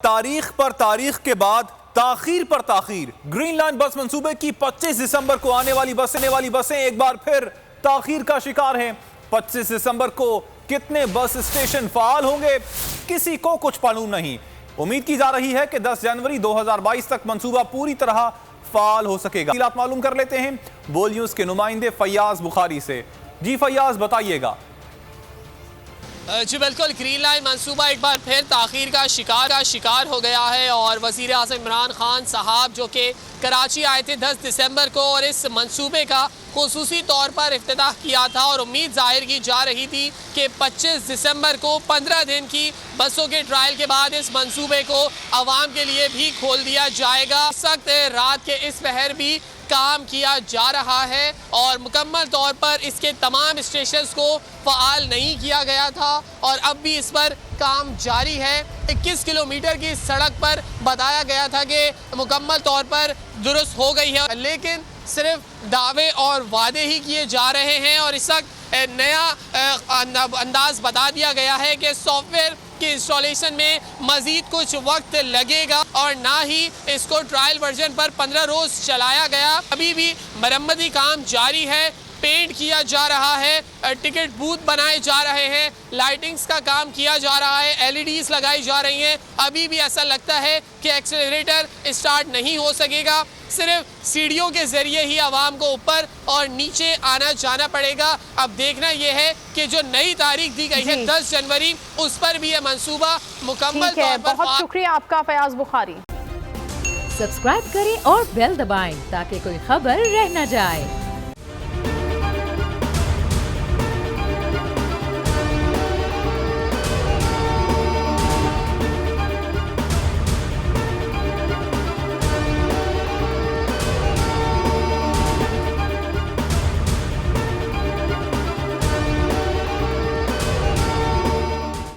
तारीख पर तारीख के बाद ताखीर पर ताखीर ग्रीन लाइन बस मंसूबे की 25 दिसंबर को आने वाली बसें एक बार फिर ताखीर का शिकार हैं। 25 दिसंबर को कितने बस स्टेशन फाल होंगे, किसी को कुछ मालूम नहीं। उम्मीद की जा रही है कि 10 जनवरी 2022 तक मंसूबा पूरी तरह फाल हो सकेगा। आप मालूम कर लेते हैं बोल न्यूज के नुमाइंदे फैयाज बुखारी से। जी फैयाज, बताइएगा। जी बिल्कुल, ग्रीन लाइन मंसूबा एक बार फिर ताखीर का शिकार हो गया है और वज़ीर आज़म इमरान खान साहब जो कि कराची आए थे 10 दिसंबर को और इस मंसूबे का खुसूसी तौर पर इफ्तिताह किया था और उम्मीद जाहिर की जा रही थी कि 25 दिसंबर को 15 दिन की बसों के ट्रायल के बाद इस मंसूबे को आवाम के लिए भी खोल दिया जाएगा। इस वक्त रात के इस पहर भी काम किया जा रहा है और मुकम्मल तौर पर इसके तमाम स्टेशंस को फ़ाल नहीं किया गया था और अब भी इस पर काम जारी है। 21 किलोमीटर की सड़क पर बताया गया था कि मुकम्मल तौर पर दुरुस्त हो गई है, लेकिन सिर्फ दावे और वादे ही किए जा रहे हैं और इस वक्त नया अंदाज बता दिया गया है कि सॉफ्टवेयर के इंस्टॉलेशन में मजीद कुछ वक्त लगेगा और ना ही इसको ट्रायल वर्जन पर 15 रोज चलाया गया। अभी भी मरम्मती काम जारी है, पेंट किया जा रहा है, टिकट बूथ बनाए जा रहे हैं, लाइटिंग्स का काम किया जा रहा है, एलईडीज लगाई जा रही हैं। अभी भी ऐसा लगता है कि एक्सेलरेटर स्टार्ट नहीं हो सकेगा, सिर्फ सीढ़ियों के जरिए ही आवाम को ऊपर और नीचे आना जाना पड़ेगा। अब देखना यह है कि जो नई तारीख दी गई है 10 जनवरी, उस पर भी यह मंसूबा मुकम्मल तौर पर। बहुत शुक्रिया आपका फयाज बुखारी। सब्सक्राइब करें और बेल दबाएं ताकि कोई खबर रह न जाए।